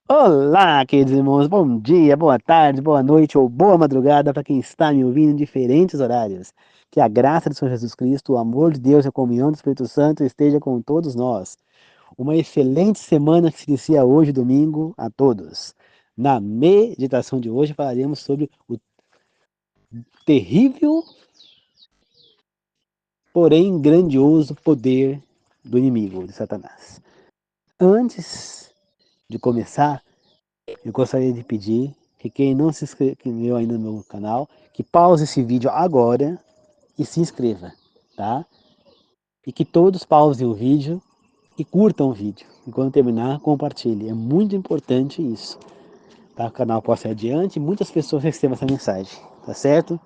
Olá, queridos irmãos, bom dia, boa tarde, boa noite ou boa madrugada para quem está me ouvindo em diferentes horários. Que a graça de Senhor Jesus Cristo, o amor de Deus e a comunhão do Espírito Santo esteja com todos nós. Uma excelente semana que se inicia hoje, domingo, a todos. Na meditação de hoje falaremos sobre o terrível, porém grandioso poder do inimigo, de Satanás. Antes de começar, eu gostaria de pedir que quem não se inscreveu ainda no meu canal, que pause esse vídeo agora e se inscreva, tá? E que todos pausem o vídeo e curtam o vídeo. E quando terminar, compartilhe. É muito importante isso, para que o canal possa ir adiante e muitas pessoas recebam essa mensagem, tá certo?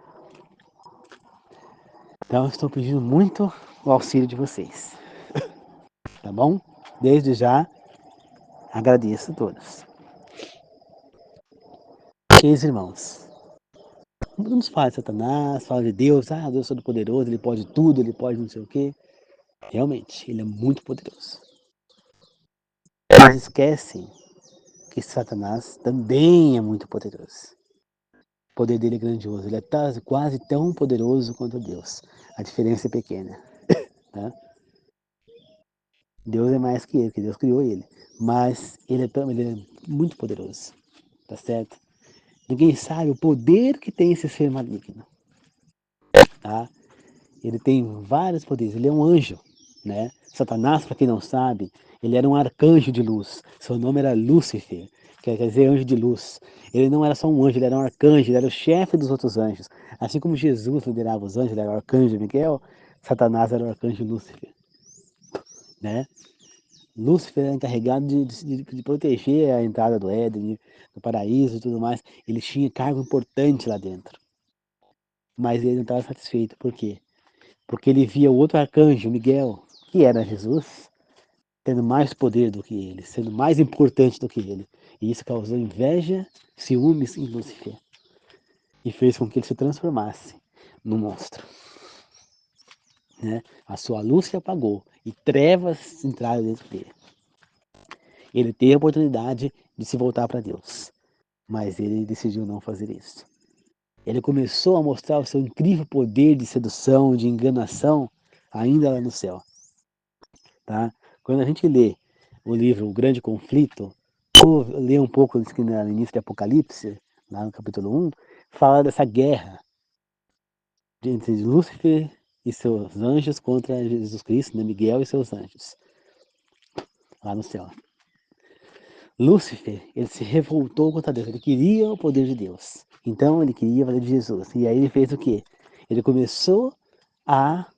Então, eu estou pedindo muito o auxílio de vocês, tá bom? Desde já, agradeço a todos. Queridos irmãos, vamos falar de Satanás, falar de Deus, Deus é todo-poderoso, Ele pode tudo, Ele pode não sei o quê. Realmente, Ele é muito poderoso. Mas esquecem que Satanás também é muito poderoso. O poder dele é grandioso, ele é quase tão poderoso quanto Deus. A diferença é pequena. Tá? Deus é mais que ele, que Deus criou ele. Mas ele é muito poderoso. Tá certo? Ninguém sabe o poder que tem esse ser maligno. Tá? Ele tem vários poderes, ele é um anjo, né? Satanás, para quem não sabe, ele era um arcanjo de luz. Seu nome era Lúcifer, que quer dizer anjo de luz. Ele não era só um anjo, ele era um arcanjo, ele era o chefe dos outros anjos. Assim como Jesus liderava os anjos, ele era o arcanjo Miguel, Satanás era o arcanjo Lúcifer, né? Lúcifer era encarregado de proteger a entrada do Éden, do paraíso e tudo mais. Ele tinha cargo importante lá dentro. Mas ele não estava satisfeito. Por quê? Porque ele via o outro arcanjo, Miguel, que era Jesus, tendo mais poder do que ele, sendo mais importante do que ele. E isso causou inveja, ciúmes em Lúcifer. E fez com que ele se transformasse num monstro. Né? A sua luz se apagou e trevas entraram dentro dele. Ele teve a oportunidade de se voltar para Deus, mas ele decidiu não fazer isso. Ele começou a mostrar o seu incrível poder de sedução, de enganação, ainda lá no céu. Tá? Quando a gente lê o livro O Grande Conflito, ou lê um pouco no início de Apocalipse, lá no capítulo 1, fala dessa guerra entre Lúcifer e seus anjos contra Jesus Cristo, né? Miguel e seus anjos, lá no céu. Lúcifer, ele se revoltou contra Deus, ele queria o poder de Deus. Então ele queria fazer de Jesus. E aí ele fez o quê? Ele começou a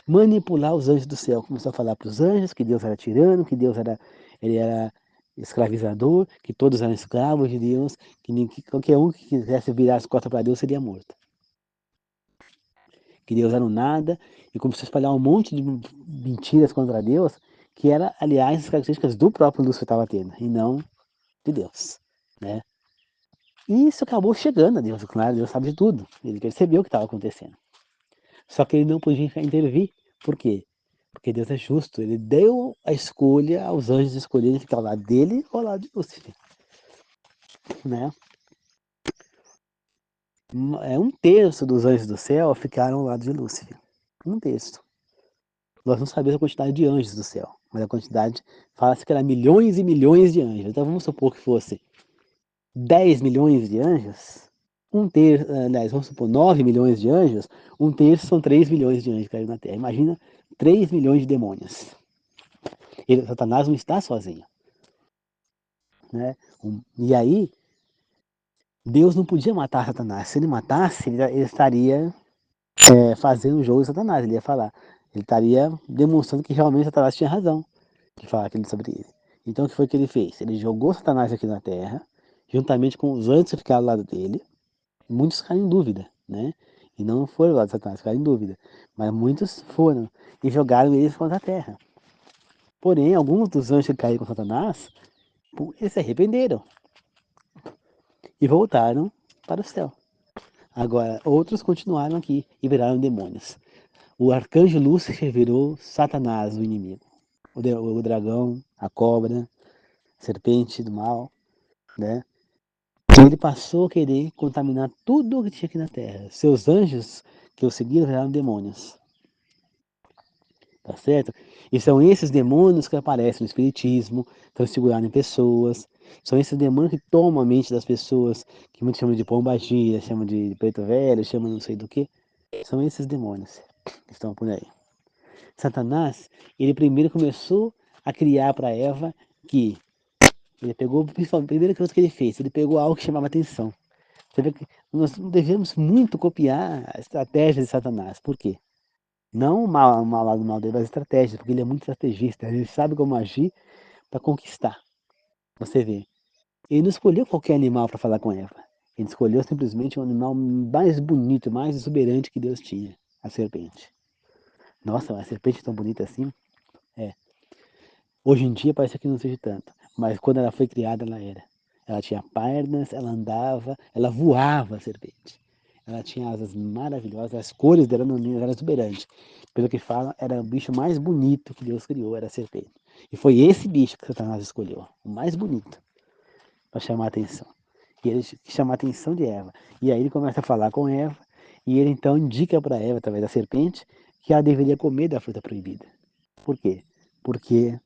manipular os anjos do céu. Começou a falar para os anjos que Deus era tirano, que Deus era, ele era escravizador, que todos eram escravos de Deus, que qualquer um que quisesse virar as costas para Deus seria morto. Que Deus era um nada, e começou a espalhar um monte de mentiras contra Deus, que era, aliás, as características do próprio Lúcifer estava tendo, e não de Deus. Né? E isso acabou chegando a Deus, claro, Deus sabe de tudo. Ele percebeu o que estava acontecendo. Só que ele não podia intervir. Por quê? Porque Deus é justo. Ele deu a escolha aos anjos escolherem ficar ao lado dele ou ao lado de Lúcifer. Né? Um terço dos anjos do céu ficaram ao lado de Lúcifer. Um terço. Nós não sabemos a quantidade de anjos do céu, mas a quantidade, fala-se que era milhões e milhões de anjos. Então vamos supor que fosse 10 milhões de anjos, um terço, aliás, vamos supor 9 milhões de anjos, um terço são 3 milhões de anjos que caíram na Terra. Imagina 3 milhões de demônios. Satanás não está sozinho. Né? E aí, Deus não podia matar Satanás. Se ele matasse, ele estaria fazendo o jogo de Satanás. Ele ia falar. Ele estaria demonstrando que realmente Satanás tinha razão de falar aquilo sobre ele. Então, o que foi que ele fez? Ele jogou Satanás aqui na Terra, juntamente com os anjos que ficaram ao lado dele. Muitos ficaram em dúvida, né? E não foram ao lado de Satanás, ficaram em dúvida. Mas muitos foram e jogaram eles contra a Terra. Porém, alguns dos anjos que caíram com Satanás, eles se arrependeram e voltaram para o céu. Agora, outros continuaram aqui e viraram demônios. O arcanjo Lúcifer virou Satanás, o inimigo. O dragão, a cobra, serpente do mal, né? E ele passou a querer contaminar tudo o que tinha aqui na terra. Seus anjos que o seguiram eram demônios. Tá certo? E são esses demônios que aparecem no espiritismo, transfigurando em pessoas. São esses demônios que tomam a mente das pessoas, que muitos chamam de pombagira, chamam de preto velho, chamam não sei do que. São esses demônios que estão por aí. Satanás, ele primeiro começou a criar para Eva que ele pegou, principalmente, a primeira coisa que ele fez, ele pegou algo que chamava atenção. Você vê que nós devemos muito copiar a estratégia de Satanás. Por quê? Não o lado mal dele, mas a estratégia, porque ele é muito estrategista, ele sabe como agir para conquistar. Você vê, ele não escolheu qualquer animal para falar com Eva. Ele escolheu simplesmente o animal mais bonito, mais exuberante que Deus tinha, a serpente. Nossa, a serpente é tão bonita assim? É. Hoje em dia parece que não seja tanto, mas quando ela foi criada, ela era. Ela tinha pernas, ela andava, ela voava, a serpente. Ela tinha asas maravilhosas, as cores dela não eram exuberantes. Pelo que falam, era o bicho mais bonito que Deus criou, era a serpente. E foi esse bicho que Satanás escolheu, o mais bonito, para chamar a atenção. E ele chama a atenção de Eva. E aí ele começa a falar com Eva, e ele então indica para Eva, através da serpente, que ela deveria comer da fruta proibida. Por quê? Porque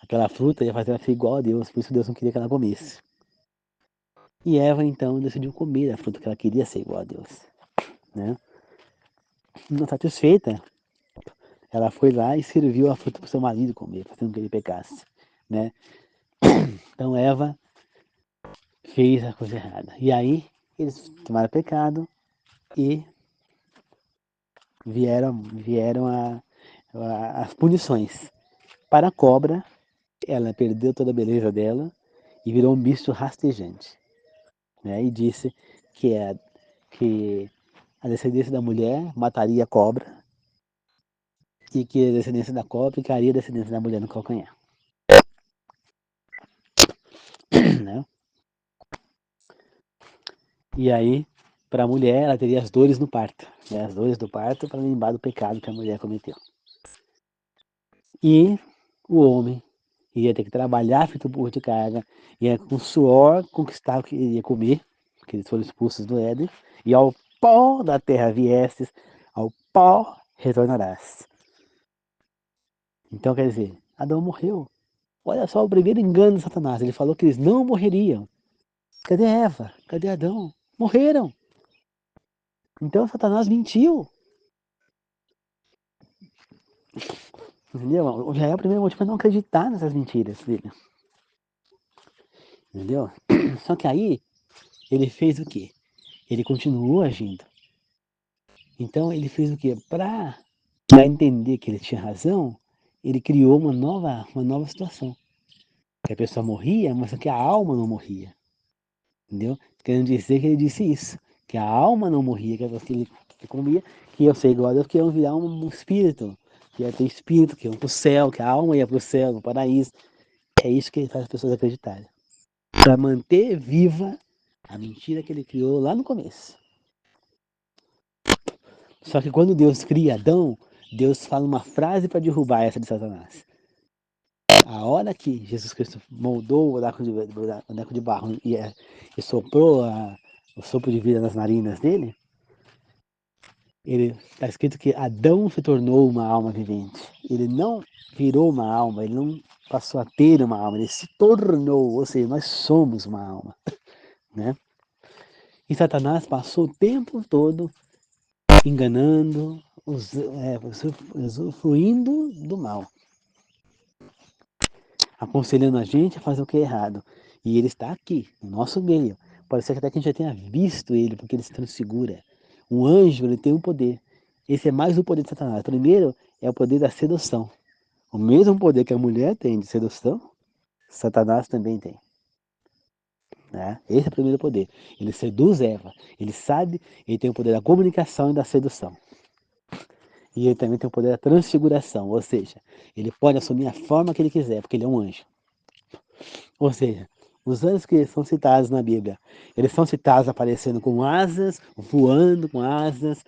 aquela fruta ia fazer ela ser igual a Deus, por isso Deus não queria que ela comesse. E Eva então decidiu comer a fruta que ela queria ser igual a Deus, né? Não satisfeita, ela foi lá e serviu a fruta para o seu marido comer, fazendo com que ele pecasse, né? Então Eva fez a coisa errada. E aí eles tomaram pecado e vieram as punições. Para a cobra, ela perdeu toda a beleza dela e virou um bicho rastejante, né? E disse que, que a descendência da mulher mataria a cobra e que a descendência da cobra ficaria a descendência da mulher no calcanhar. Né? E aí, para a mulher, ela teria as dores no parto, né? As dores do parto para lembrar do pecado que a mulher cometeu. E o homem ia ter que trabalhar feito burro de carga, ia com suor conquistar o que ia comer, porque eles foram expulsos do Éden, e ao pó da terra viestes, ao pó retornarás. Então, quer dizer, Adão morreu. Olha só o primeiro engano de Satanás. Ele falou que eles não morreriam. Cadê Eva? Cadê Adão? Morreram. Então Satanás mentiu. Entendeu? Já é o primeiro motivo para não acreditar nessas mentiras dele. Entendeu? Só que aí ele fez o quê? Ele continuou agindo. Então ele fez o quê? Para entender que ele tinha razão, ele criou uma nova situação. Que a pessoa morria, mas só que a alma não morria. Entendeu? Querendo dizer que ele disse isso. Que a alma não morria, que ele comia, que eu sei igual a Deus, que iam virar um espírito. Que ia ter espírito, que iam para o céu, que a alma ia para o céu, no paraíso. É isso que ele faz as pessoas acreditarem. Para manter viva a mentira que ele criou lá no começo. Só que quando Deus cria Adão, Deus fala uma frase para derrubar essa de Satanás. A hora que Jesus Cristo moldou o boneco de barro e soprou o sopro de vida nas narinas dele, ele está escrito que Adão se tornou uma alma vivente. Ele não virou uma alma, ele não passou a ter uma alma, ele se tornou, ou seja, nós somos uma alma, né? E Satanás passou o tempo todo enganando, usufruindo do mal, aconselhando a gente a fazer o que é errado. E ele está aqui, no nosso meio. Pode ser que até que a gente já tenha visto ele, porque ele se transfigura. Um anjo, ele tem um poder. Esse é mais o poder de Satanás. Primeiro é o poder da sedução. O mesmo poder que a mulher tem de sedução, Satanás também tem. Né? Esse é o primeiro poder. Ele seduz Eva. Ele sabe, ele tem o poder da comunicação e da sedução. E ele também tem o poder da transfiguração, ou seja, ele pode assumir a forma que ele quiser, porque ele é um anjo. Ou seja, os anjos que são citados na Bíblia, eles são citados aparecendo com asas, voando com asas,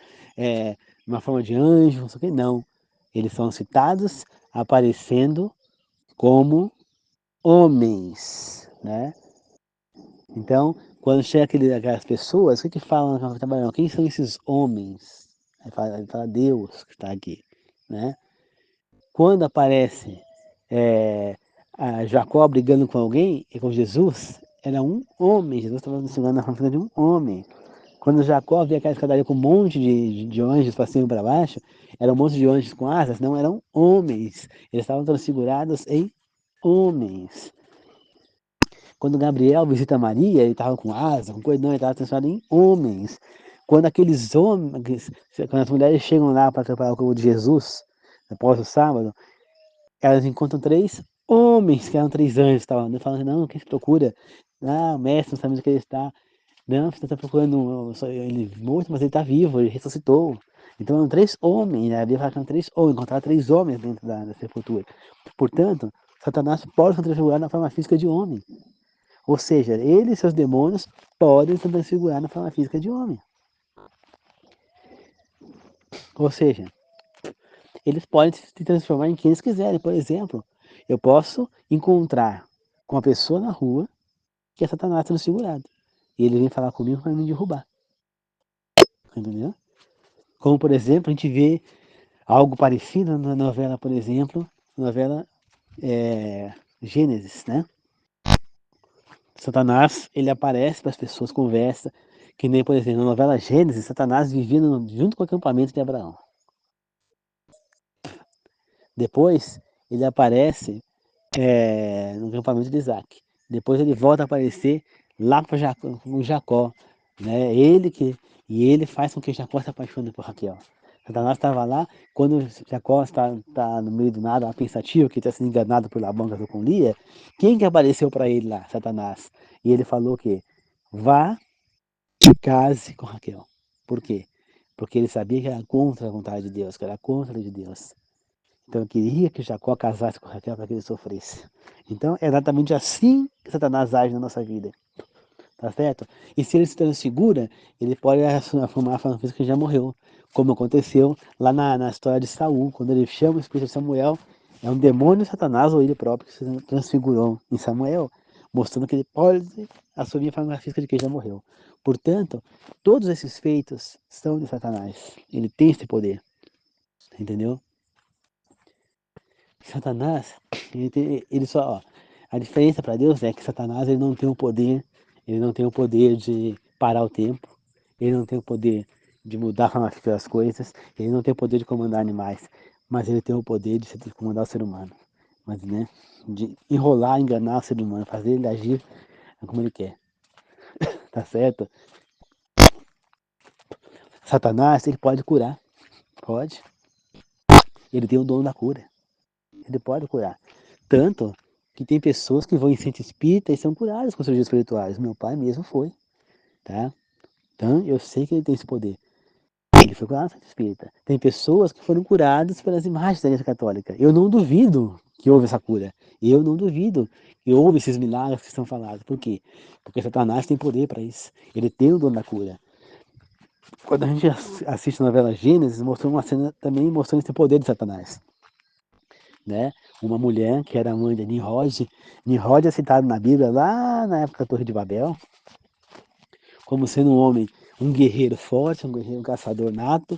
uma forma de anjo, não sei o que, não. Eles são citados aparecendo como homens, né? Então, quando chega aquelas pessoas, o que falam na trabalhando? Quem são esses homens? Ele fala Deus que está aqui, né? Quando aparece a Jacó brigando com alguém, e com Jesus, era um homem. Jesus estava ensinando na figura de um homem. Quando Jacó via aquela escadaria com um monte de anjos para cima e para baixo, era um monte de anjos com asas, não eram homens. Eles estavam transfigurados em homens. Quando Gabriel visita Maria, ele estava com asa, com coisa, não, ele estava transformado em homens. Quando aqueles homens, quando as mulheres chegam lá para preparar o corpo de Jesus, após o sábado, elas encontram três homens, que eram três anjos, estavam andando, falando, não, quem se procura? Ah, o mestre, não sabe onde que ele está. Não, você está procurando ele morto, mas ele está vivo, ele ressuscitou. Então eram três homens, né? A Bíblia fala que eram três homens, encontrar três homens dentro da sepultura. Portanto, Satanás pode se transfigurar na forma física de homem. Ou seja, ele e seus demônios podem se transfigurar na forma física de homem. Ou seja, eles podem se transformar em quem eles quiserem. Por exemplo, eu posso encontrar com uma pessoa na rua que é Satanás transfigurado. E ele vem falar comigo para me derrubar. Entendeu? Como, por exemplo, a gente vê algo parecido na novela, por exemplo, novela Gênesis, né? Satanás, ele aparece para as pessoas, conversa, que nem, por exemplo, na novela Gênesis, Satanás vivia junto com o acampamento de Abraão. Depois, ele aparece no acampamento de Isaac. Depois ele volta a aparecer lá para Jacó, né? E ele faz com que Jacó se apaixone por Raquel. Satanás estava lá, quando Jacó está no meio do nada, pensativo, que está sendo enganado por Labão, casou com Lia, quem que apareceu para ele lá? Satanás. E ele falou que vá e case com Raquel. Por quê? Porque ele sabia que era contra a vontade de Deus, que era contra a lei de Deus. Então eu queria que Jacó casasse com Raquel para que ele sofresse. Então é exatamente assim que Satanás age na nossa vida. Tá certo? E se ele se transfigura, ele pode formar a forma física que já morreu. Como aconteceu lá na história de Saul, quando ele chama o espírito de Samuel, é um demônio Satanás ou ele próprio que se transfigurou em Samuel, mostrando que ele pode assumir a forma física de quem já morreu. Portanto, todos esses feitos são de Satanás. Ele tem esse poder. Entendeu? Satanás, ele só, ó, a diferença para Deus é que Satanás ele não tem o poder, ele não tem o poder de parar o tempo, ele não tem o poder de mudar a forma das coisas, ele não tem o poder de comandar animais, mas ele tem o poder de comandar o ser humano, mas né, de enrolar, enganar o ser humano, fazer ele agir como ele quer, tá certo? Satanás ele pode curar, pode, ele tem o dom da cura, ele pode curar. Tanto que tem pessoas que vão em centro espírita e são curadas com cirurgias espirituais. Meu pai mesmo foi, tá? Então eu sei que ele tem esse poder. Ele foi curado no centro espírita. Tem pessoas que foram curadas pelas imagens da Igreja Católica. Eu não duvido que houve essa cura. Eu não duvido que houve esses milagres que são falados. Por quê? Porque Satanás tem poder para isso. Ele tem o dom da cura. Quando a gente assiste a novela Gênesis, mostrou uma cena também mostrando esse poder de Satanás. Né? Uma mulher que era mãe de Nimrod. Nimrod é citado na Bíblia lá na época da Torre de Babel, como sendo um homem, um guerreiro forte, um guerreiro um caçador nato,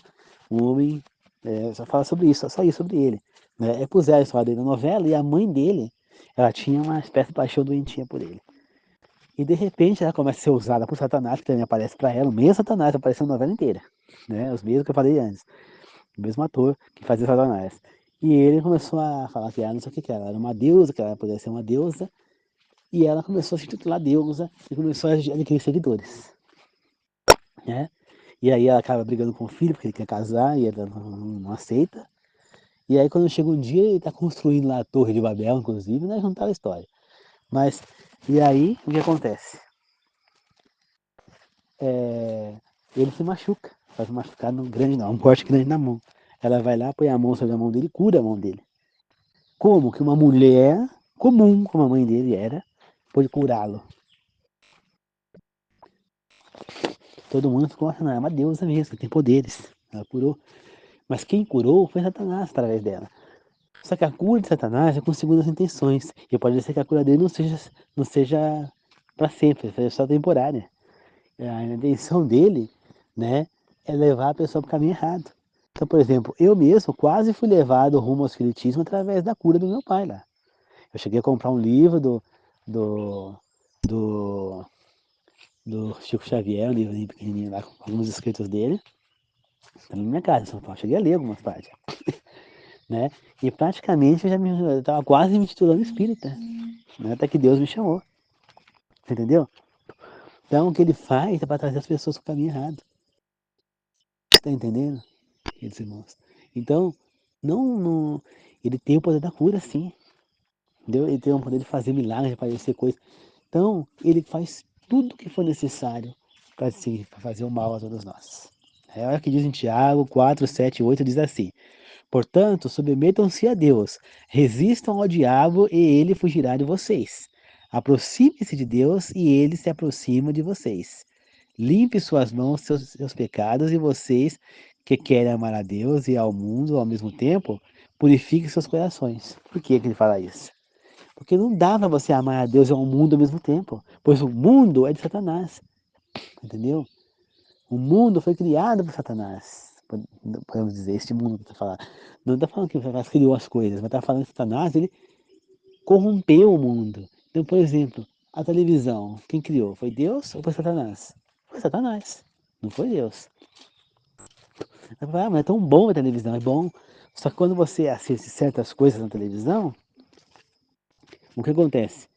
um homem, só fala sobre isso, só isso sobre ele. Né? Puseram a história dele na novela e a mãe dele, ela tinha uma espécie de paixão doentia por ele. E de repente ela começa a ser usada por Satanás, que também aparece para ela, o mesmo Satanás apareceu na novela inteira, né? Os mesmos que eu falei antes, o mesmo ator que fazia Satanás. E ele começou a falar que ela não sei o que ela era uma deusa, que ela poderia ser uma deusa, e ela começou a se titular deusa e começou a adquirir seguidores. Né? E aí ela acaba brigando com o filho, porque ele quer casar e ela não aceita. E aí quando chega um dia, ele está construindo lá a Torre de Babel, inclusive, né? Juntar a história. Mas, e aí, o que acontece? Ele se machuca, faz um machucado grande não, um corte grande na mão. Ela vai lá, põe a mão sobre a mão dele e cura a mão dele. Como que uma mulher comum, como a mãe dele era, pôde curá-lo? Todo mundo ficou achando, é uma deusa mesmo, tem poderes. Ela curou. Mas quem curou foi Satanás através dela. Só que a cura de Satanás é com segundas intenções. E pode ser que a cura dele não seja para sempre, seja só temporária. A intenção dele, né, é levar a pessoa para o caminho errado. Então, por exemplo, eu mesmo quase fui levado rumo ao espiritismo através da cura do meu pai lá. Eu cheguei a comprar um livro do, do, do Chico Xavier, um livro pequenininho lá, com alguns escritos dele, tá na minha casa em São Paulo. Cheguei a ler algumas partes, né? E praticamente eu estava quase me titulando espírita, né? Até que Deus me chamou, entendeu? Então, o que ele faz é para trazer as pessoas para o caminho errado. Tá entendendo, queridos irmãos? Então, não, ele tem o poder da cura, sim. Entendeu? Ele tem o poder de fazer milagres, de aparecer coisas. Então, ele faz tudo o que for necessário para fazer o mal a todos nós. É o que diz em Tiago 4, 7 e 8, diz assim: portanto, submetam-se a Deus, resistam ao diabo e ele fugirá de vocês. Aproxime-se de Deus e ele se aproxima de vocês. Limpe suas mãos, seus pecados, e vocês que querem amar a Deus e ao mundo ao mesmo tempo, purifiquem seus corações. Por que ele fala isso? Porque não dá para você amar a Deus e ao mundo ao mesmo tempo, pois o mundo é de Satanás, entendeu? O mundo foi criado por Satanás, podemos dizer, este mundo que está falando. Não está falando que Satanás criou as coisas, mas está falando que Satanás, ele corrompeu o mundo. Então, por exemplo, a televisão, quem criou? Foi Deus ou foi Satanás? Foi Satanás, não foi Deus. Ah, mas é tão bom a televisão, é bom. Só que quando você assiste certas coisas na televisão, o que acontece?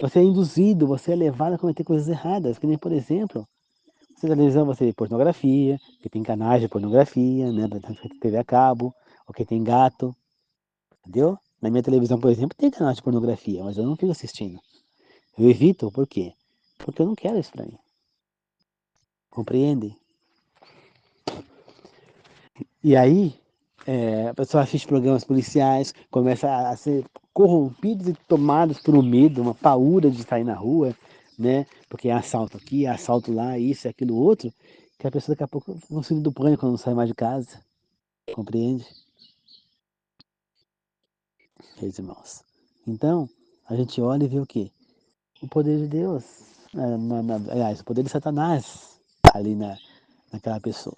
Você é induzido, você é levado a cometer coisas erradas, que nem, por exemplo, você na televisão você vê pornografia, que tem canais de pornografia, né, da TV a cabo, ou que tem gato, entendeu? Na minha televisão, por exemplo, tem canal de pornografia, mas eu não fico assistindo. Eu evito, por quê? Porque eu não quero isso pra mim. Compreende? E aí, a pessoa assiste programas policiais, começa a ser corrompidos e tomados por um medo, uma paura de sair na rua, né? Porque é assalto aqui, é assalto lá, isso, aquilo, outro, que a pessoa daqui a pouco fica com síndrome do pânico quando não sai mais de casa. Compreende? Meus irmãos. Então, a gente olha e vê o quê? O poder de Deus, aliás, o poder de Satanás ali naquela pessoa.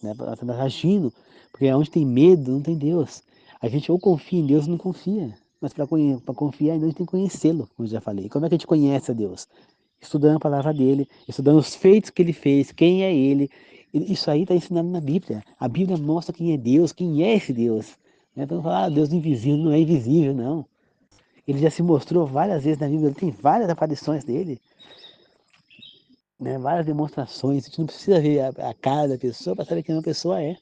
Né? Satanás agindo, porque onde tem medo, não tem Deus. A gente ou confia em Deus ou não confia. Mas para confiar em Deus, a gente tem que conhecê-lo, como eu já falei. Como é que a gente conhece a Deus? Estudando a palavra dele, estudando os feitos que ele fez, quem é ele. Isso aí está ensinado na Bíblia. A Bíblia mostra quem é Deus, quem é esse Deus. Então, falar, Deus invisível não é invisível, não. Ele já se mostrou várias vezes na Bíblia, tem várias aparições dele, né? Várias demonstrações. A gente não precisa ver a cara da pessoa para saber quem uma pessoa é.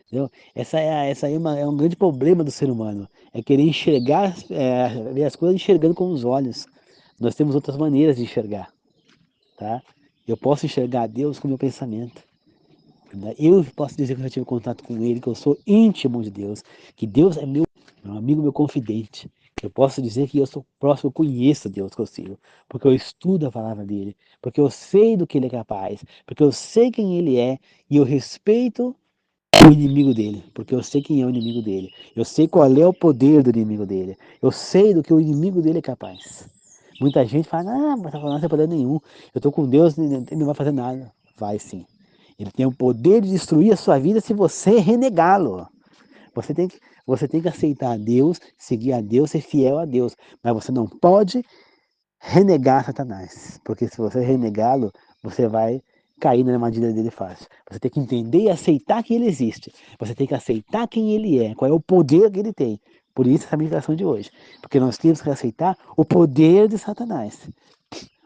Entendeu? Essa aí é um grande problema do ser humano. É querer enxergar, ver as coisas enxergando com os olhos. Nós temos outras maneiras de enxergar, tá? Eu posso enxergar Deus com o meu pensamento. Né? Eu posso dizer que eu já tive contato com Ele, que eu sou íntimo de Deus, que Deus é meu amigo, meu confidente. Eu posso dizer que eu sou próximo, eu conheço Deus que eu sigo, porque eu estudo a palavra dele, porque eu sei do que ele é capaz, porque eu sei quem ele é e eu respeito o inimigo dele, porque eu sei quem é o inimigo dele. Eu sei qual é o poder do inimigo dele. Eu sei do que o inimigo dele é capaz. Muita gente fala, ah, mas tá falando sem poder nenhum. Eu tô com Deus, ele não vai fazer nada. Vai sim. Ele tem o poder de destruir a sua vida se você renegá-lo. Você tem que aceitar a Deus, seguir a Deus, ser fiel a Deus. Mas você não pode renegar Satanás. Porque se você renegá-lo, você vai cair na armadilha dele fácil. Você tem que entender e aceitar que ele existe. Você tem que aceitar quem ele é, qual é o poder que ele tem. Por isso essa meditação de hoje. Porque nós temos que aceitar o poder de Satanás.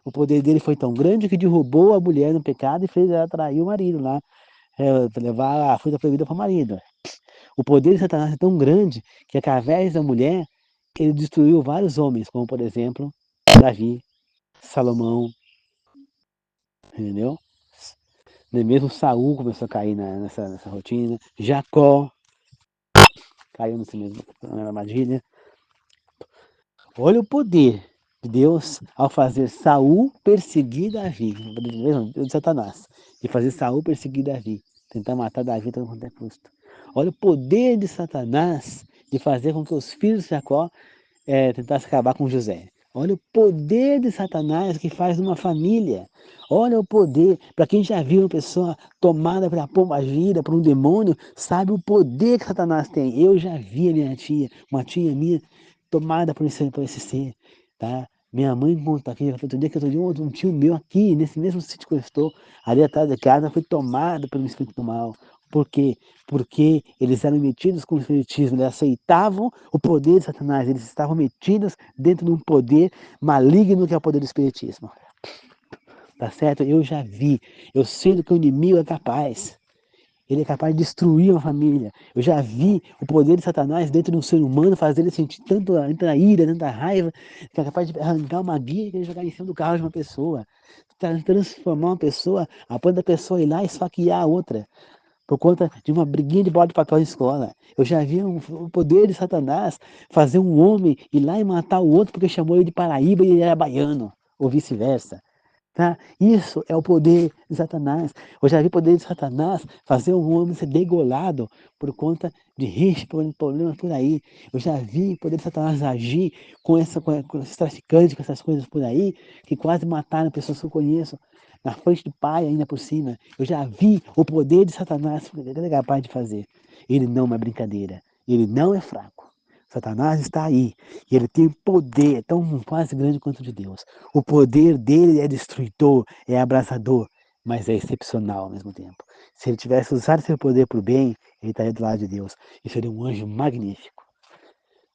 O poder dele foi tão grande que derrubou a mulher no pecado e fez ela trair o marido lá, levar a fruta proibida para o marido. O poder de Satanás é tão grande que através da mulher ele destruiu vários homens, como por exemplo Davi, Salomão, entendeu? Mesmo Saul começou a cair nessa rotina, Jacó caiu nessa mesma armadilha. Olha o poder de Deus ao fazer Saul perseguir Davi, de Satanás, e fazer Saul perseguir Davi, tentar matar Davi a todo quanto é custo. Olha o poder de Satanás de fazer com que os filhos de Jacó tentassem acabar com José. Olha o poder de Satanás que faz numa família. Olha o poder. Para quem já viu uma pessoa tomada pela pombagira, por um demônio, sabe o poder que Satanás tem. Eu já vi a minha tia, uma tia minha, tomada por esse ser. Tá? Minha mãe conta aqui, outro dia que eu vi um tio meu aqui, nesse mesmo sítio que eu estou, ali atrás de casa, foi tomado pelo espírito do mal. Por quê? Porque eles eram metidos com o espiritismo, eles aceitavam o poder de Satanás, eles estavam metidos dentro de um poder maligno que é o poder do espiritismo. Tá certo? Eu já vi, eu sei do que o inimigo é capaz. Ele é capaz de destruir uma família. Eu já vi o poder de Satanás dentro de um ser humano fazer ele sentir tanta ira, tanta raiva, que é capaz de arrancar uma guia e jogar em cima do carro de uma pessoa. Transformar uma pessoa, a ponto da pessoa ir lá e esfaquear a outra por conta de uma briguinha de bola de papel em escola. Eu já vi o poder de Satanás fazer um homem ir lá e matar o outro porque chamou ele de Paraíba e ele era baiano, ou vice-versa. Tá? Isso é o poder de Satanás. Eu já vi o poder de Satanás fazer um homem ser degolado por conta de risco, problemas por aí. Eu já vi o poder de Satanás agir com esses traficantes, com essas coisas por aí, que quase mataram pessoas que eu conheço, na frente do pai ainda por cima. Eu já vi o poder de Satanás que ele é capaz de fazer. Ele não é uma brincadeira. Ele não é fraco. Satanás está aí e ele tem poder tão quase grande quanto o de Deus. O poder dele é destruidor, é abrasador, mas é excepcional ao mesmo tempo. Se ele tivesse usado seu poder para o bem, ele estaria do lado de Deus. E seria um anjo magnífico.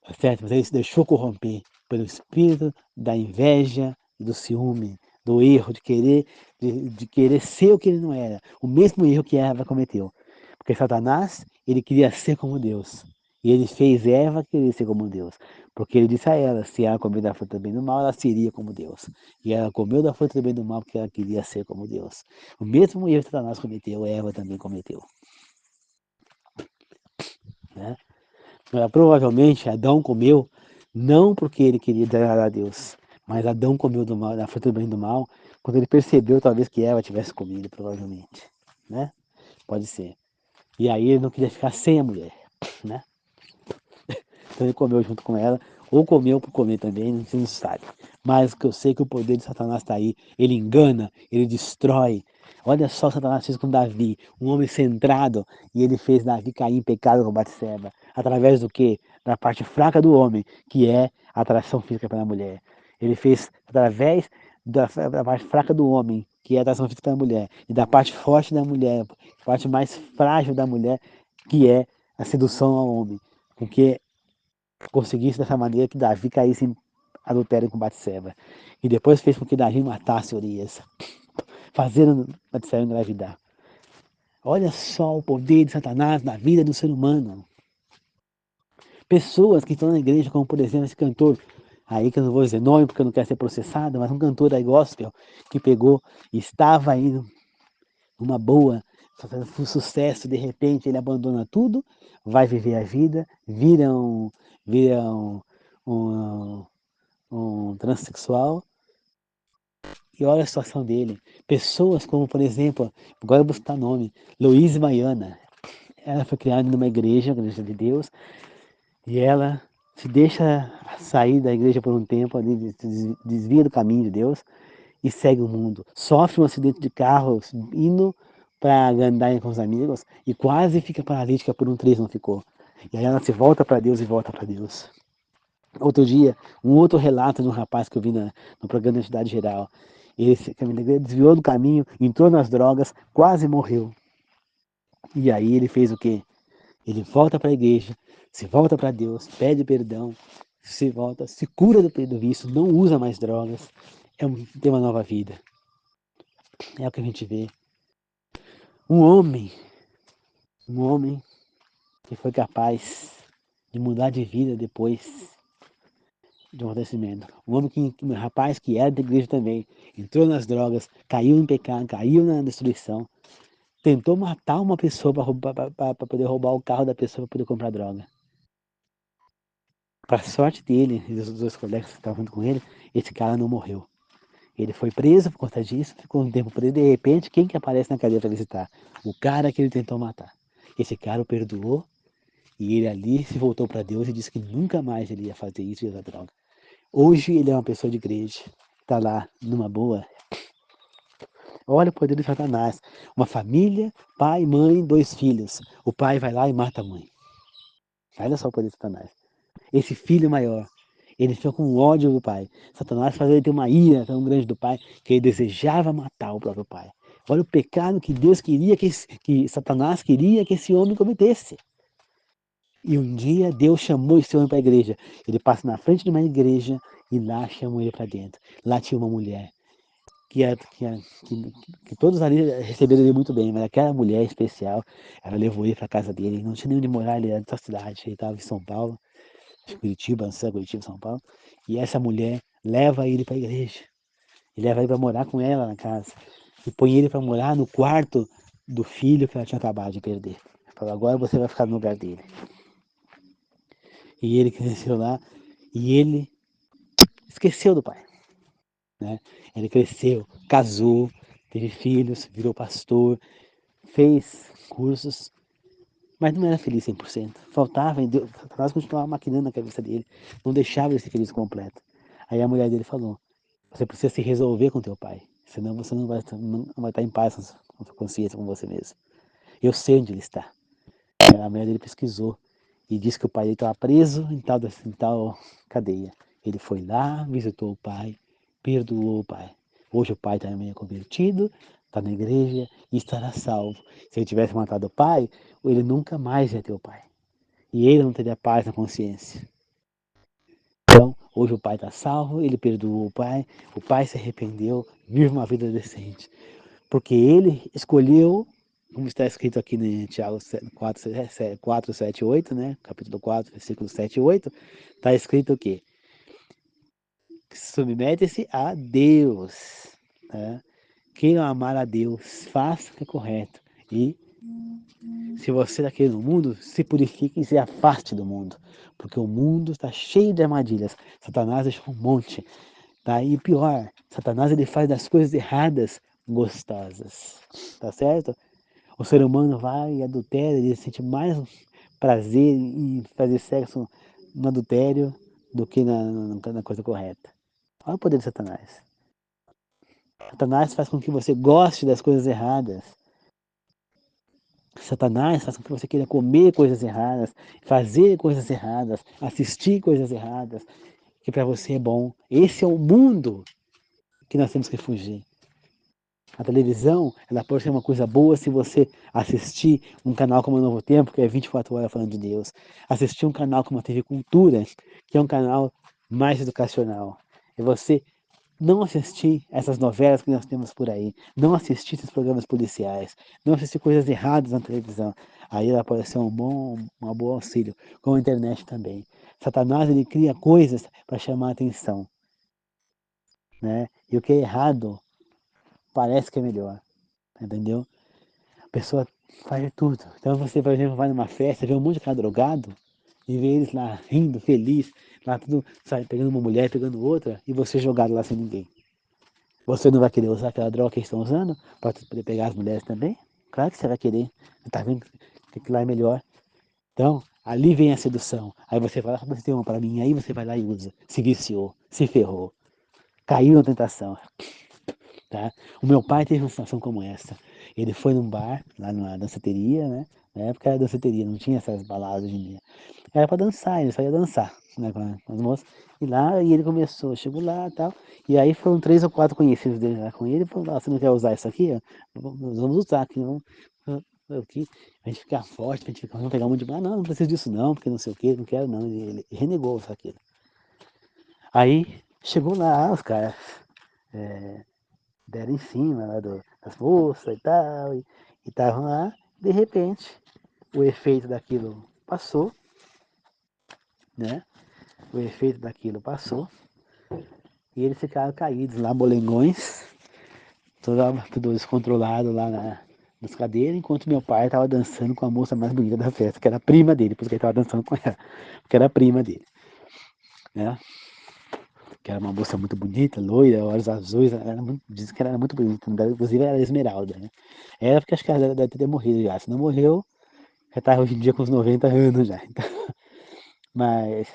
Tá certo? Mas ele se deixou corromper pelo espírito da inveja, do ciúme, do erro, de querer ser o que ele não era. O mesmo erro que Eva cometeu. Porque Satanás, ele queria ser como Deus. E ele fez Eva querer ser como Deus. Porque ele disse a ela, se ela comer da fruta do bem e do mal, ela seria como Deus. E ela comeu da fruta do bem e do mal porque ela queria ser como Deus. O mesmo erro que Satanás cometeu, Eva também cometeu. Né? Provavelmente Adão comeu não porque ele queria agradar a Deus, mas Adão comeu do mal, da fruta do bem e do mal, quando ele percebeu talvez que Eva tivesse comido, provavelmente. Né? Pode ser. E aí ele não queria ficar sem a mulher. Né? Então ele comeu junto com ela, ou comeu por comer também, não se sabe. Mas que eu sei que o poder de Satanás está aí, ele engana, ele destrói. Olha só o que Satanás fez com Davi, um homem centrado, e ele fez Davi cair em pecado com Batseba. Através do quê? Da parte fraca do homem, que é a atração física pela mulher. Ele fez através da parte fraca do homem, que é a atração física pela mulher, e da parte forte da mulher, a parte mais frágil da mulher, que é a sedução ao homem. Porque conseguisse dessa maneira que Davi caísse em adultério com Batseba. E depois fez com que Davi matasse Urias, fazendo Batseba engravidar. Olha só o poder de Satanás na vida do ser humano. Pessoas que estão na igreja, como por exemplo esse cantor, aí que eu não vou dizer nome porque eu não quero ser processado, mas um cantor da gospel que pegou, estava aí numa boa, fazendo sucesso, de repente ele abandona tudo, vai viver a vida, um, um transexual, e olha a situação dele. Pessoas como, por exemplo, agora eu vou citar nome, Louise Maiana. Ela foi criada numa igreja, a Igreja de Deus, e ela se deixa sair da igreja por um tempo, ali, desvia do caminho de Deus e segue o mundo. Sofre um acidente de carro indo para andar com os amigos e quase fica paralítica por um triz, não ficou. E aí ela se volta para Deus e volta para Deus. Outro dia, um outro relato de um rapaz que eu vi no programa da Cidade Geral. Ele desviou do caminho, entrou nas drogas, quase morreu. E aí ele fez o quê? Ele volta para a igreja, se volta para Deus, pede perdão, se volta, se cura do vício, não usa mais drogas, tem uma nova vida. É o que a gente vê. Um homem, um homem que foi capaz de mudar de vida depois de um acontecimento. Um rapaz que era da igreja também, entrou nas drogas, caiu em pecado, caiu na destruição, tentou matar uma pessoa para poder roubar o carro da pessoa para poder comprar droga. Para sorte dele e dos dois colegas que estavam junto com ele, esse cara não morreu. Ele foi preso por conta disso, ficou um tempo preso, de repente, quem que aparece na cadeia para visitar? O cara que ele tentou matar. Esse cara o perdoou e ele ali se voltou para Deus e disse que nunca mais ele ia fazer isso e usar droga. Hoje ele é uma pessoa de igreja, está lá numa boa. Olha o poder de Satanás. Uma família, pai, mãe, 2 filhos. O pai vai lá e mata a mãe. Olha só o poder de Satanás. Esse filho maior, ele fica com ódio do pai. Satanás faz ele ter uma ira tão grande do pai que ele desejava matar o próprio pai. Olha o pecado que Deus queria que Satanás queria que esse homem cometesse. E um dia Deus chamou esse homem para a igreja. Ele passa na frente de uma igreja e lá chamou ele para dentro. Lá tinha uma mulher que todos ali receberam ele muito bem, mas aquela mulher especial, ela levou ele para a casa dele. Não tinha nem onde morar, ele era da cidade, ele estava em São Paulo, Curitiba, não sei, Curitiba, São Paulo. E essa mulher leva ele para a igreja. E leva ele para morar com ela na casa. E põe ele para morar no quarto do filho que ela tinha acabado de perder. Falou, agora você vai ficar no lugar dele. E ele cresceu lá e ele esqueceu do pai. Né? Ele cresceu, casou, teve filhos, virou pastor, fez cursos, mas não era feliz 100%. Faltava, Satanás continuava maquinando na cabeça dele, não deixava ele ser feliz completo. Aí a mulher dele falou, você precisa se resolver com teu pai, senão você não vai estar em paz com sua consciência, com você mesmo. Eu sei onde ele está. A mulher dele pesquisou e disse que o pai dele estava preso em tal cadeia. Ele foi lá, visitou o pai, perdoou o pai. Hoje o pai também é convertido, está na igreja e estará salvo. Se ele tivesse matado o pai, ele nunca mais ia ter o pai. E ele não teria paz na consciência. Então, hoje o pai está salvo, ele perdoou o pai se arrependeu, vive uma vida decente. Porque ele escolheu, como está escrito aqui em Tiago 4, 7 e 8, né? Capítulo 4, versículos 7 e 8, está escrito o quê? Submete-se a Deus. Né? Queiram amar a Deus, faça o que é correto. E se você está aqui no mundo, se purifique e se afaste do mundo. Porque o mundo está cheio de armadilhas. Satanás deixou um monte. Tá? E pior, Satanás ele faz das coisas erradas gostosas. Tá certo? O ser humano vai e adultera, ele sente mais prazer em fazer sexo no adultério do que na coisa correta. Olha o poder de Satanás. Satanás faz com que você goste das coisas erradas. Satanás faz com que você queira comer coisas erradas, fazer coisas erradas, assistir coisas erradas, que para você é bom. Esse é o mundo que nós temos que fugir. A televisão, ela pode ser uma coisa boa se você assistir um canal como o Novo Tempo, que é 24 horas falando de Deus. Assistir um canal como a TV Cultura, que é um canal mais educacional. E você não assistir essas novelas que nós temos por aí, não assistir esses programas policiais, não assistir coisas erradas na televisão. Aí ela pode ser um bom auxílio, como a internet também. Satanás, ele cria coisas para chamar a atenção. Né? E o que é errado parece que é melhor. Entendeu? A pessoa faz de tudo. Então você, por exemplo, vai numa festa, vê um monte de cara drogado, e vê eles lá rindo, feliz, lá tudo, sabe, pegando uma mulher, pegando outra, e você jogado lá sem ninguém. Você não vai querer usar aquela droga que eles estão usando para poder pegar as mulheres também? Claro que você vai querer. Você tá vendo que aquilo lá é melhor. Então, ali vem a sedução. Aí você fala, você tem uma para mim, aí você vai lá e usa. Se viciou, se ferrou, caiu na tentação. Tá? O meu pai teve uma situação como essa. Ele foi num bar, lá numa danceteria, né? Na época era danceteria, não tinha essas baladas hoje em dia. Era para dançar, ele só ia dançar, né, com as moças. E lá, e ele começou, chegou lá e tal. E aí foram 3 ou 4 conhecidos dele lá com ele. Ele falou, você não quer usar isso aqui? Nós vamos usar aqui, aqui, a gente ficar forte, a gente ficar, vamos pegar um monte de bar. Não, não preciso disso não, porque não sei o que, não quero não. Ele renegou isso aqui. Aí, chegou lá, os caras deram em cima lá das moças e tal, e estavam lá, de repente, o efeito daquilo passou, né? O efeito daquilo passou, e eles ficaram caídos lá, bolengões, tudo descontrolado lá nas cadeiras, enquanto meu pai estava dançando com a moça mais bonita da festa, que era a prima dele, porque ele estava dançando com ela, porque era a prima dele, né? Que era uma moça muito bonita, loira, olhos azuis, diz que ela era muito bonita, inclusive ela era esmeralda, né? Era porque acho que ela deve ter morrido já, se não morreu, Já está hoje em dia com uns 90 anos já. Então, mas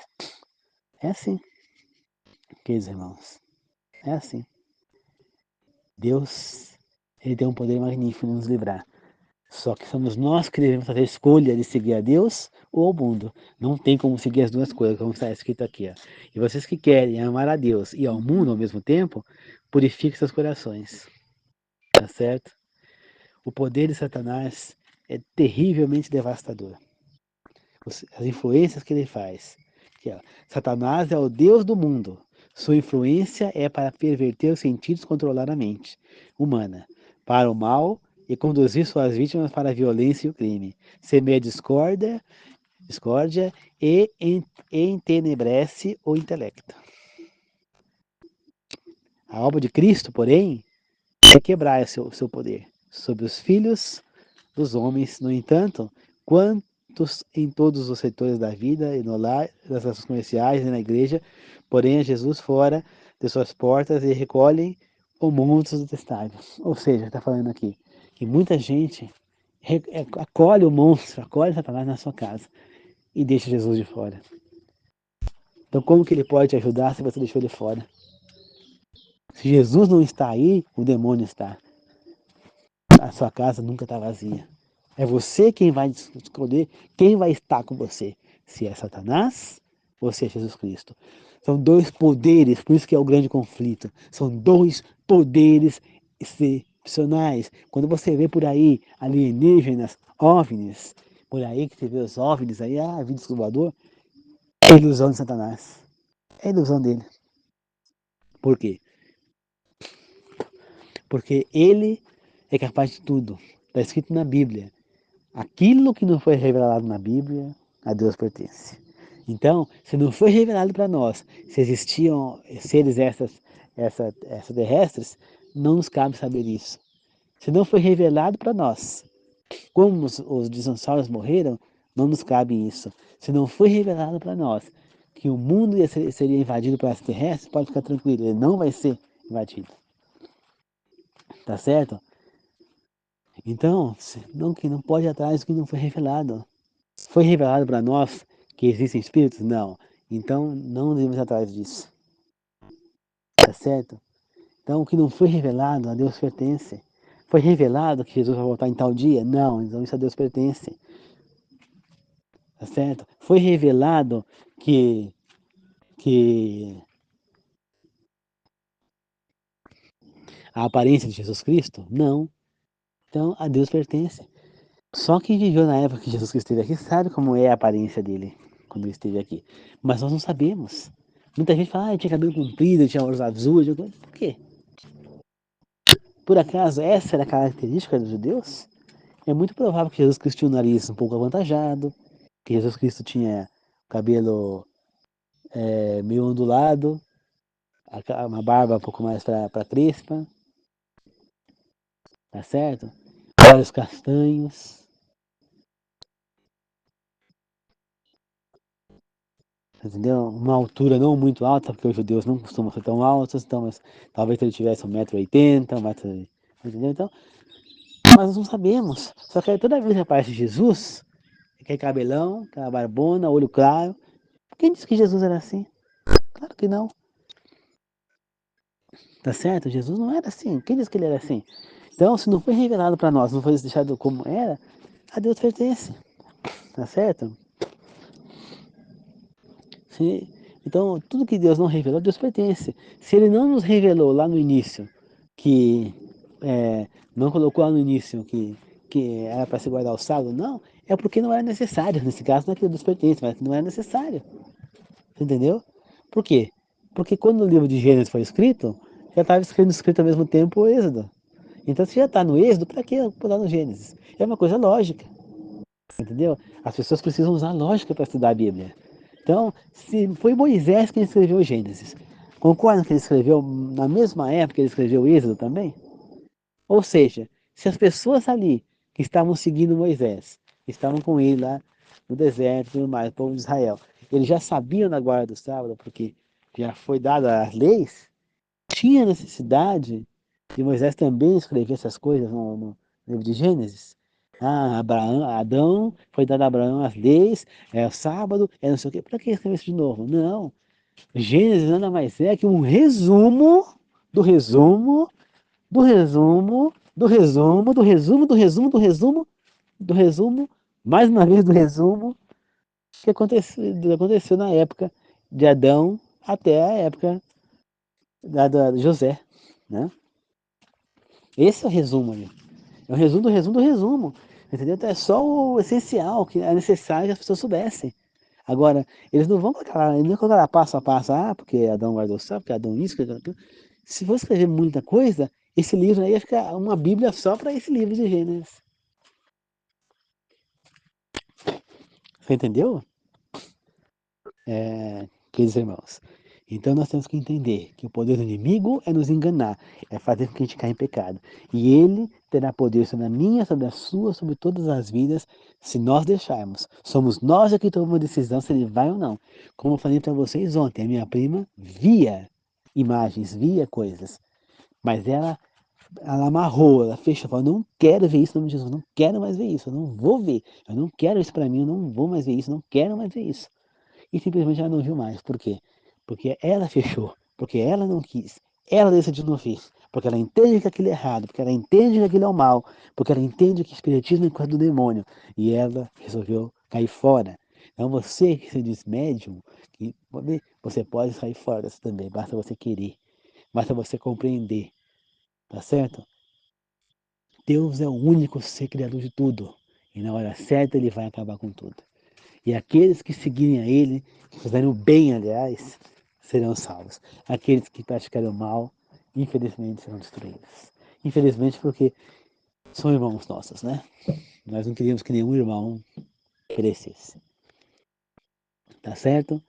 é assim, queridos irmãos. É assim. Deus, ele tem um poder magnífico de nos livrar. Só que somos nós que devemos fazer a escolha de seguir a Deus ou ao mundo. Não tem como seguir as duas coisas, como está escrito aqui. Ó. E vocês que querem amar a Deus e ao mundo ao mesmo tempo, purifiquem seus corações. Tá certo? O poder de Satanás é terrivelmente devastador. As influências que ele faz. Aqui, ó. Satanás é o Deus do mundo. Sua influência é para perverter os sentidos e controlar a mente humana para o mal e conduzir suas vítimas para a violência e o crime. Semeia discórdia e entenebrece o intelecto. A obra de Cristo, porém, é quebrar seu poder sobre os filhos dos homens. No entanto, quantos em todos os setores da vida e no lar, nas relações comerciais e na igreja, porém a Jesus fora de suas portas e recolhem o monte detestável. Ou seja, está falando aqui que muita gente acolhe o monstro, acolhe Satanás na sua casa e deixa Jesus de fora. Então como que ele pode te ajudar se você deixou ele fora? Se Jesus não está aí, o demônio está. A sua casa nunca está vazia. É você quem vai escolher quem vai estar com você. Se é Satanás ou se é Jesus Cristo. São dois poderes, por isso que é o grande conflito. São dois poderes excepcionais. Quando você vê por aí alienígenas, OVNIs, por aí que você vê os OVNIs aí, vida voador, é ilusão de Satanás. É ilusão dele. Por quê? Porque ele é capaz de tudo. Está escrito na Bíblia. Aquilo que não foi revelado na Bíblia, a Deus pertence. Então, se não foi revelado para nós, se existiam seres extraterrestres, não nos cabe saber isso. Se não foi revelado para nós, como os dinossauros morreram, não nos cabe isso. Se não foi revelado para nós que o mundo seria invadido por extraterrestres, pode ficar tranquilo, ele não vai ser invadido. Tá certo? Então, que não pode ir atrás do que não foi revelado. Foi revelado para nós que existem espíritos? Não. Então, não devemos ir atrás disso. Tá certo? Então, o que não foi revelado, a Deus pertence. Foi revelado que Jesus vai voltar em tal dia? Não. Então, isso a Deus pertence. Tá certo? Foi revelado que a aparência de Jesus Cristo? Não. Então, a Deus pertence. Só quem viveu na época que Jesus Cristo esteve aqui sabe como é a aparência dele quando ele esteve aqui. Mas nós não sabemos. Muita gente fala, tinha cabelo comprido, tinha olhos azuis. Por quê? Por acaso essa era a característica dos judeus? É muito provável que Jesus Cristo tinha o nariz um pouco avantajado, que Jesus Cristo tinha o cabelo meio ondulado, uma barba um pouco mais para crespa, tá certo? Olhos castanhos, entendeu? Uma altura não muito alta, porque os judeus não costumam ser tão altos, então mas, talvez ele tivesse 1,80 m, 1,80 m, entendeu? Então, mas nós não sabemos. Só que aí toda vez que aparece Jesus, aquele cabelão, aquela barbona, olho claro, quem disse que Jesus era assim? Claro que não. Tá certo? Jesus não era assim. Quem disse que ele era assim? Então, se não foi revelado para nós, não foi deixado como era, a Deus pertence. Tá certo? Se, então, tudo que Deus não revelou, a Deus pertence. Se ele não nos revelou lá no início, que não colocou lá no início que era para se guardar o sábado, não, é porque não era necessário. Nesse caso, não é que Deus pertence, mas que não era necessário. Entendeu? Por quê? Porque quando o livro de Gênesis foi escrito, já estava escrito ao mesmo tempo o Êxodo. Então, se já está no Êxodo, para que pular no Gênesis? É uma coisa lógica, entendeu? As pessoas precisam usar lógica para estudar a Bíblia. Então, se foi Moisés quem escreveu o Gênesis, concorda que ele escreveu na mesma época que ele escreveu o Êxodo também? Ou seja, se as pessoas ali que estavam seguindo Moisés, que estavam com ele lá no deserto e tudo mais, o povo de Israel, eles já sabiam da guarda do sábado, porque já foi dada as leis, tinha necessidade de Moisés também escrever essas coisas no livro de Gênesis? Ah, Adão foi dado a Abraão as leis, é o sábado, é não sei o quê. Para que escrever isso de novo? Não. Gênesis nada mais é que um resumo do resumo, do resumo, do resumo, do resumo, do resumo, do resumo, do resumo, mais uma vez do resumo, que aconteceu na época de Adão até a época da José, né? Esse é o resumo ali. É o resumo do resumo do resumo. Entendeu? Então é só o essencial que é necessário que as pessoas soubessem. Agora, eles não vão colocar lá, eles não vão colocar lá passo a passo, porque Adão guardou o sábado, porque Adão isso, porque Adão aquilo. Se for escrever muita coisa, esse livro aí ia ficar uma bíblia só para esse livro de Gênesis. Você entendeu? Queridos irmãos. Então nós temos que entender que o poder do inimigo é nos enganar, é fazer com que a gente caia em pecado. E ele terá poder sobre a minha, sobre a sua, sobre todas as vidas, se nós deixarmos. Somos nós que tomamos a decisão se ele vai ou não. Como eu falei para vocês ontem, a minha prima via imagens, via coisas, mas ela amarrou, ela fechou, falou, não quero ver isso em nome de Jesus, não quero mais ver isso, eu não vou ver, eu não quero isso para mim, eu não vou mais ver isso, não quero mais ver isso. E simplesmente ela não viu mais. Por quê? Porque ela fechou, porque ela não quis, ela decidiu não ver, porque ela entende que aquilo é errado, porque ela entende que aquilo é o mal, porque ela entende que espiritismo é coisa do demônio, e ela resolveu cair fora. Então você que se diz médium, você pode sair fora dessa também, basta você querer, basta você compreender, tá certo? Deus é o único ser criador de tudo, e na hora certa ele vai acabar com tudo. E aqueles que seguirem a ele, que fizerem o bem, aliás, serão salvos. Aqueles que praticarem o mal, infelizmente, serão destruídos. Infelizmente, porque são irmãos nossos, né? Nós não queríamos que nenhum irmão perecesse. Tá certo?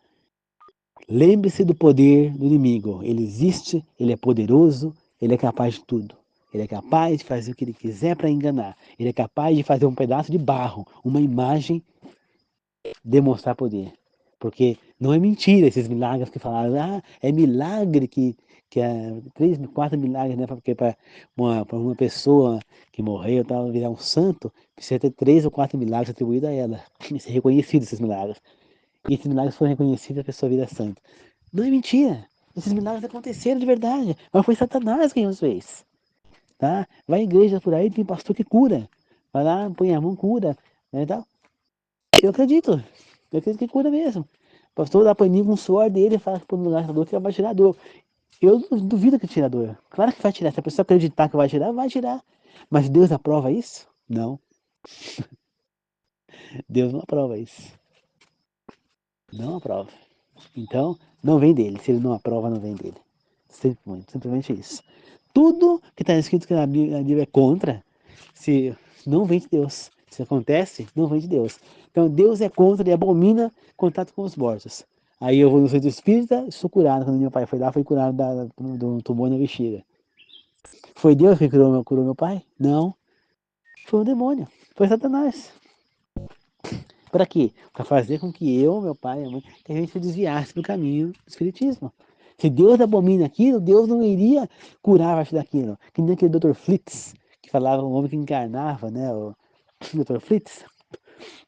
Lembre-se do poder do inimigo. Ele existe, ele é poderoso, ele é capaz de tudo. Ele é capaz de fazer o que ele quiser para enganar. Ele é capaz de fazer um pedaço de barro, uma imagem, demonstrar poder. Porque não é mentira esses milagres que falaram, é milagre que é 3, 4 milagres, né? Porque para uma pessoa que morreu tal, virar um santo, precisa ter 3 ou 4 milagres atribuídos a ela. Ser reconhecido esses milagres. E esses milagres foram reconhecidos, a pessoa vira santa. Não é mentira. Esses milagres aconteceram de verdade. Mas foi Satanás quem os fez. Tá? Vai à igreja por aí, tem pastor que cura. Vai lá, põe a mão, cura. Né, tal. Eu acredito. Eu acredito que cura mesmo. O pastor dá paninho com o suor dele e fala que por um lugar da dor que vai tirar a dor. Eu duvido que tire a dor. Claro que vai tirar. Se a pessoa acreditar que vai tirar, vai tirar. Mas Deus aprova isso? Não. Deus não aprova isso. Não aprova. Então, não vem dele. Se ele não aprova, não vem dele. Simplesmente isso. Tudo que está escrito que a Bíblia é contra, se não vem de Deus. Se acontece, não vem de Deus. Então Deus é contra e abomina contato com os mortos. Aí eu vou no centro espírita, sou curado. Quando meu pai foi lá, foi curado do tumor na bexiga. Foi Deus que curou meu pai? Não. Foi o demônio. Foi Satanás. Para quê? Para fazer com que eu, meu pai e a mãe, que a gente se desviasse do caminho do espiritismo. Se Deus abomina aquilo, Deus não iria curar a partir daquilo. Que nem aquele Dr. Flitz, que falava o homem que encarnava, né? O Dr. Flitz.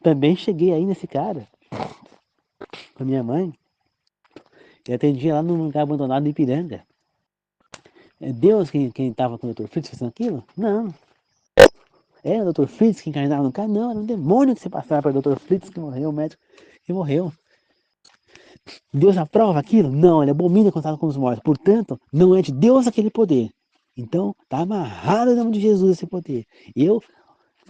Também cheguei aí nesse cara, com a minha mãe. Eu atendia lá num lugar abandonado em Ipiranga. É Deus quem estava com o Dr. Flitz fazendo aquilo? Não. Era o Dr. Flitz que encarnava no cara? Não, era um demônio que se passava para o Dr. Flitz que morreu, o médico que morreu. Deus aprova aquilo? Não, ele abomina contato com os mortos. Portanto, não é de Deus aquele poder. Então, está amarrado em nome de Jesus esse poder. Eu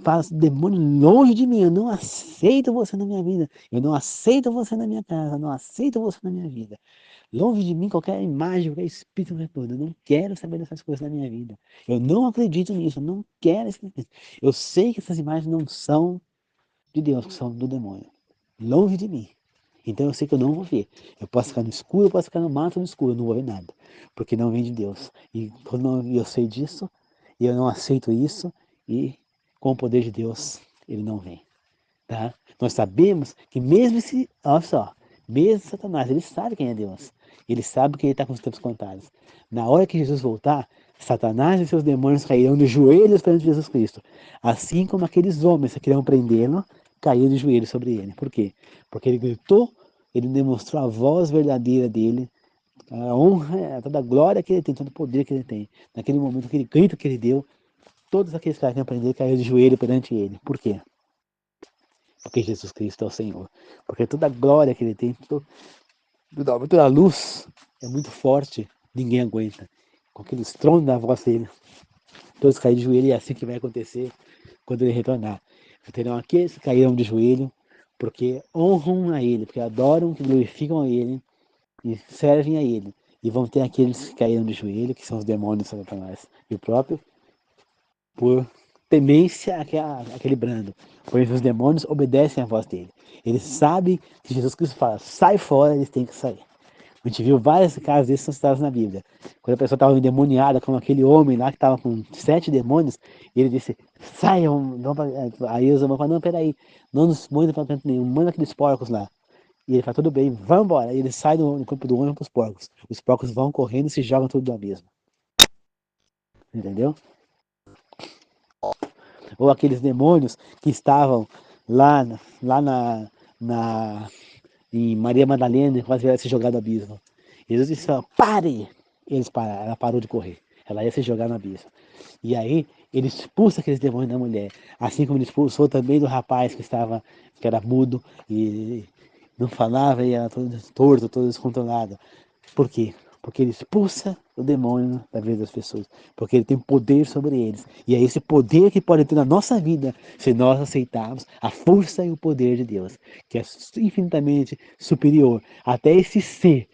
faço demônio longe de mim. Eu não aceito você na minha vida. Eu não aceito você na minha casa. Eu não aceito você na minha vida. Longe de mim qualquer imagem, qualquer espírito retorno. Eu não quero saber dessas coisas na minha vida. Eu não acredito nisso. Eu não quero isso. Eu sei que essas imagens não são de Deus, que são do demônio. Longe de mim. Então eu sei que eu não vou ver. Eu posso ficar no escuro, eu posso ficar no mato no escuro, eu não vou ver nada. Porque não vem de Deus. E quando eu sei disso, e eu não aceito isso, e com o poder de Deus, ele não vem. Tá? Nós sabemos que mesmo esse, olha só, mesmo Satanás, ele sabe quem é Deus. Ele sabe que ele está com os tempos contados. Na hora que Jesus voltar, Satanás e seus demônios cairão de joelhos perante Jesus Cristo. Assim como aqueles homens que queriam prendê-lo, caíram de joelhos sobre ele. Por quê? Porque ele gritou, ele demonstrou a voz verdadeira dele, a honra, toda a glória que ele tem, todo o poder que ele tem. Naquele momento, aquele grito que ele deu, todos aqueles caras que aprenderam caíram de joelho perante ele. Por quê? Porque Jesus Cristo é o Senhor. Porque toda a glória que ele tem, toda a luz é muito forte, ninguém aguenta. Com aquele estrondo da voz dele, todos caíram de joelho e é assim que vai acontecer quando ele retornar. Terão aqueles que caíram de joelho porque honram a ele, porque adoram, que glorificam a ele e servem a ele. E vão ter aqueles que caíram de joelho, que são os demônios de Satanás e o próprio, por temência àquele brando. Pois os demônios obedecem à voz dele. Eles sabem que Jesus Cristo fala, sai fora, eles têm que sair. A gente viu vários casos desses citados na Bíblia. Quando a pessoa estava endemoniada, como aquele homem lá que estava com 7 demônios, ele disse, saiam. Aí os homens falaram, não, peraí, não nos manda para canto nenhum, manda aqueles porcos lá. E ele fala, tudo bem, vamos embora. E ele sai do corpo do homem para os porcos. Os porcos vão correndo e se jogam tudo do abismo. Entendeu? Ou aqueles demônios que estavam lá na, em Maria Madalena, quase ia se jogar no abismo. Jesus disse, pare! Eles pararam, ela parou de correr. Ela ia se jogar no abismo. E aí, ele expulsa aqueles demônios da mulher. Assim como ele expulsou também do rapaz que era mudo e não falava e era todo torto, todo descontrolado. Por quê? Porque ele expulsa o demônio da vida das pessoas. Porque ele tem poder sobre eles. E é esse poder que pode ter na nossa vida se nós aceitarmos a força e o poder de Deus, que é infinitamente superior. Até esse ser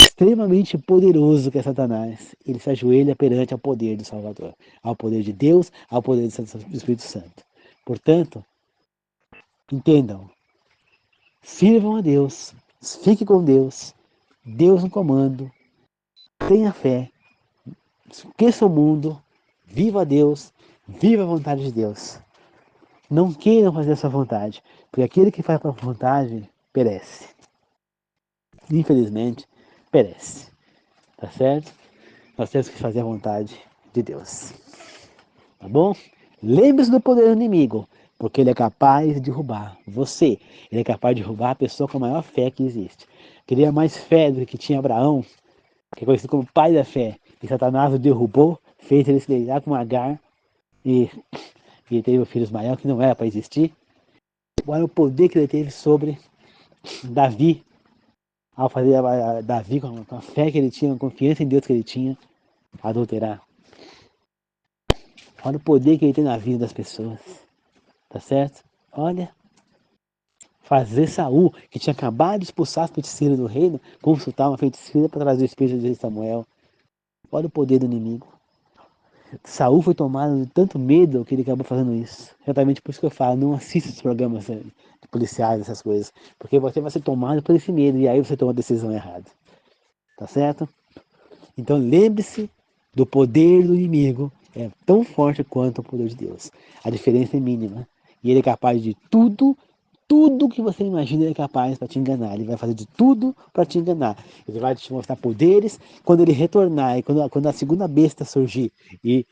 extremamente poderoso que é Satanás, ele se ajoelha perante ao poder do Salvador, ao poder de Deus, ao poder do Espírito Santo. Portanto, entendam, sirvam a Deus, fiquem com Deus, Deus no comando, tenha fé, esqueça o mundo, viva a Deus, viva a vontade de Deus. Não queiram fazer a sua vontade, porque aquele que faz a sua vontade perece. Infelizmente, perece. Tá certo? Nós temos que fazer a vontade de Deus. Tá bom? Lembre-se do poder do inimigo, porque ele é capaz de derrubar você. Ele é capaz de derrubar a pessoa com a maior fé que existe. Queria mais fé do que tinha Abraão, que é conhecido como pai da fé. E Satanás o derrubou, fez ele se deitar com Agar e teve o filho Ismael, que não era para existir. Olha o poder que ele teve sobre Davi, ao fazer Davi, com a fé que ele tinha, com a confiança em Deus que ele tinha, adulterar. Olha o poder que ele tem na vida das pessoas. Tá certo? Olha, fazer Saul, que tinha acabado de expulsar as feiticeiras do reino, consultar uma feiticeira para trazer o espírito de Samuel. Olha o poder do inimigo. Saul foi tomado de tanto medo que ele acabou fazendo isso. Exatamente por isso que eu falo, não assista os programas de policiais, essas coisas. Porque você vai ser tomado por esse medo e aí você toma a decisão errada. Tá certo? Então lembre-se do poder do inimigo. É tão forte quanto o poder de Deus. A diferença é mínima. E ele é capaz de tudo que você imagina ele é capaz para te enganar. Ele vai fazer de tudo para te enganar. Ele vai te mostrar poderes. Quando ele retornar e quando a segunda besta surgir e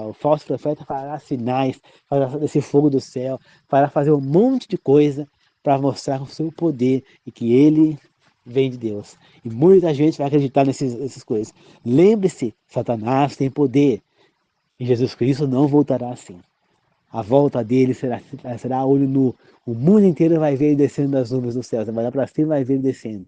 o falso profeta fará sinais, fará desse fogo do céu, fará fazer um monte de coisa para mostrar o seu poder e que ele vem de Deus. E muita gente vai acreditar nessas coisas. Lembre-se, Satanás tem poder e Jesus Cristo não voltará assim. A volta dele será olho nu. O mundo inteiro vai ver ele descendo das nuvens do céu. Você vai lá para cima e vai ver ele descendo.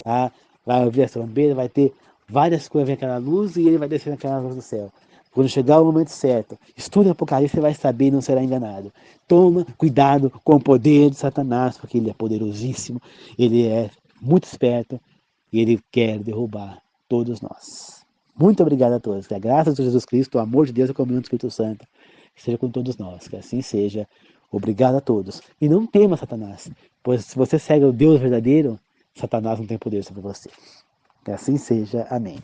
Tá? Vai ouvir a trombetas, vai ter várias coisas, vem aquela luz e ele vai descer naquela luz do céu. Quando chegar o momento certo, estude Apocalipse, você vai saber e não será enganado. Toma cuidado com o poder de Satanás, porque ele é poderosíssimo, ele é muito esperto e ele quer derrubar todos nós. Muito obrigado a todos. Que a graça de Jesus Cristo, o amor de Deus e a comunhão do Espírito Santo seja com todos nós. Que assim seja. Obrigado a todos. E não tema Satanás, pois se você segue o Deus verdadeiro, Satanás não tem poder sobre você. Que assim seja. Amém.